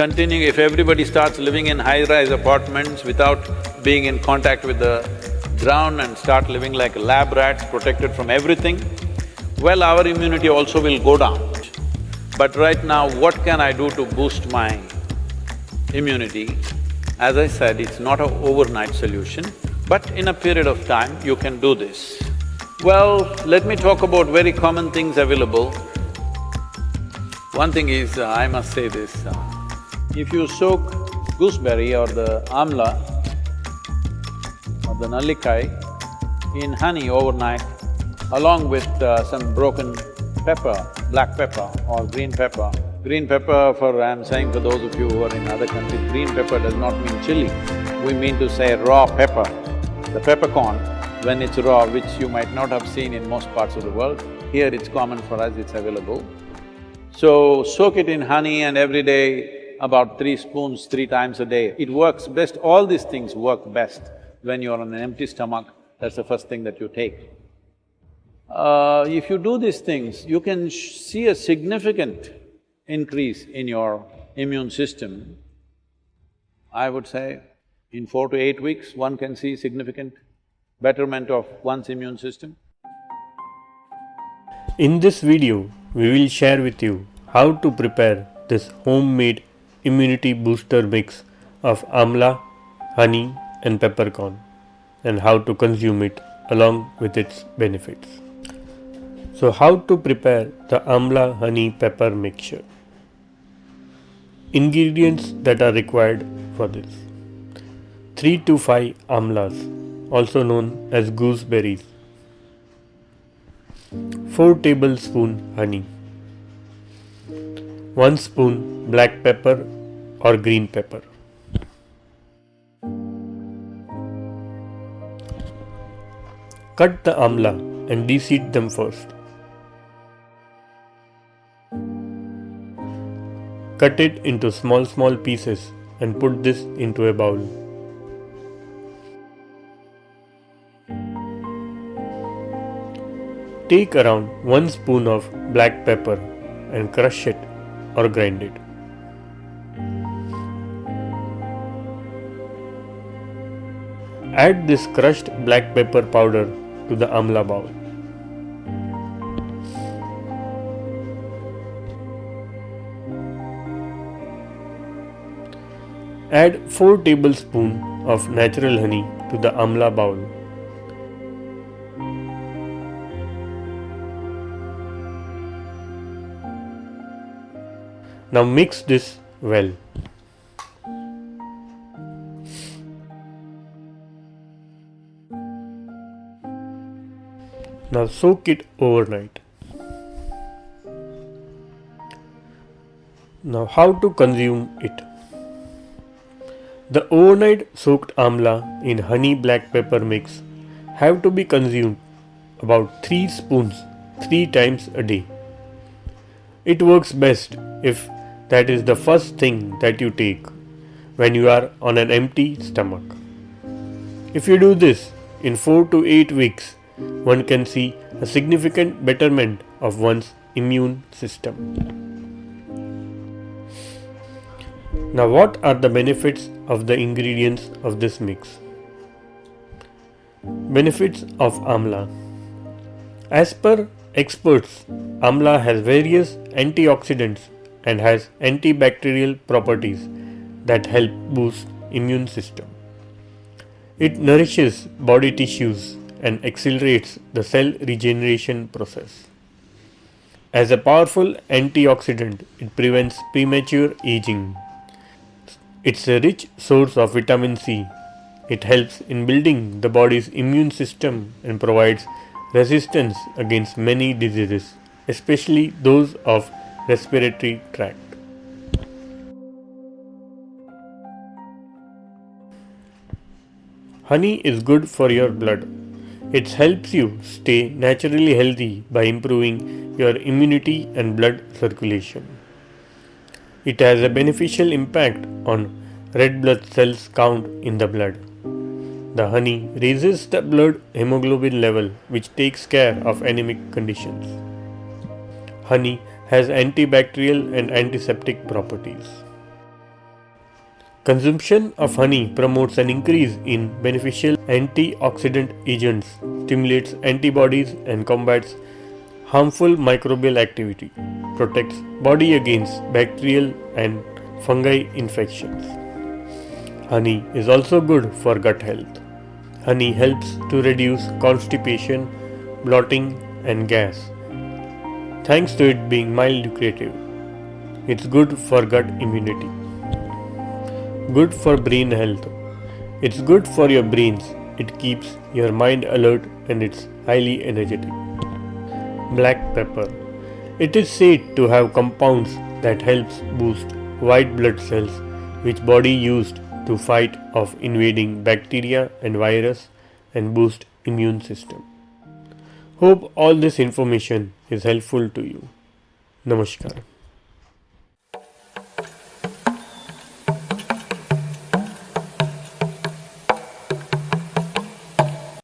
continuing, if everybody starts living in high-rise apartments without being in contact with the ground and start living like lab rats, protected from everything, well, our immunity also will go down. But right now, what can I do to boost my immunity? As I said, it's not an overnight solution, but in a period of time, you can do this. Well, let me talk about very common things available. One thing is, I must say this, if you soak gooseberry or the amla or the nallikai in honey overnight, along with some broken pepper, black pepper or green pepper. Green pepper I'm saying for those of you who are in other countries, green pepper does not mean chili. We mean to say raw pepper. The peppercorn, when it's raw, which you might not have seen in most parts of the world, here it's common for us, it's available. So, soak it in honey and every day about 3 spoons, 3 times a day. It works best, all these things work best when you're on an empty stomach, that's the first thing that you take. If you do these things, you can see a significant increase in your immune system. I would say in 4 to 8 weeks, one can see significant betterment of one's immune system. In this video, we will share with you how to prepare this homemade immunity booster mix of amla, honey and peppercorn, and how to consume it along with its benefits. So, how to prepare the amla honey pepper mixture? Ingredients that are required for this: 3 to 5 amlas, also known as gooseberries, 4 tablespoons honey, 1 spoon black pepper or green pepper, cut the amla and de-seed them first. Cut it into small pieces and put this into a bowl. Take around 1 spoon of black pepper and crush it or grind it. Add this crushed black pepper powder to the amla bowl. Add 4 tablespoons of natural honey to the amla bowl. Now mix this well. Now soak it overnight. Now how to consume it? The overnight soaked amla in honey black pepper mix have to be consumed about 3 spoons 3 times a day. It works best if that is the first thing that you take when you are on an empty stomach. If you do this in 4 to 8 weeks, one can see a significant betterment of one's immune system. Now, what are the benefits of the ingredients of this mix? Benefits of amla. As per experts, amla has various antioxidants and has antibacterial properties that help boost immune system. It nourishes body tissues and accelerates the cell regeneration process. As a powerful antioxidant, it prevents premature aging. It's a rich source of vitamin C. It helps in building the body's immune system and provides resistance against many diseases, especially those of respiratory tract. Honey is good for your blood. It helps you stay naturally healthy by improving your immunity and blood circulation. It has a beneficial impact on red blood cells count in the blood. The honey raises the blood hemoglobin level, which takes care of anemic conditions. Honey has antibacterial and antiseptic properties. Consumption of honey promotes an increase in beneficial antioxidant agents, stimulates antibodies, and combats harmful microbial activity, protects body against bacterial and fungi infections. Honey is also good for gut health. Honey helps to reduce constipation, bloating, and gas. Thanks to it being mild nutritive, it's good for gut immunity. Good for brain health. It's good for your brains. It keeps your mind alert and it's highly energetic. Black pepper. It is said to have compounds that helps boost white blood cells which body used to fight off invading bacteria and virus and boost immune system. Hope all this information is helpful to you. Namaskar.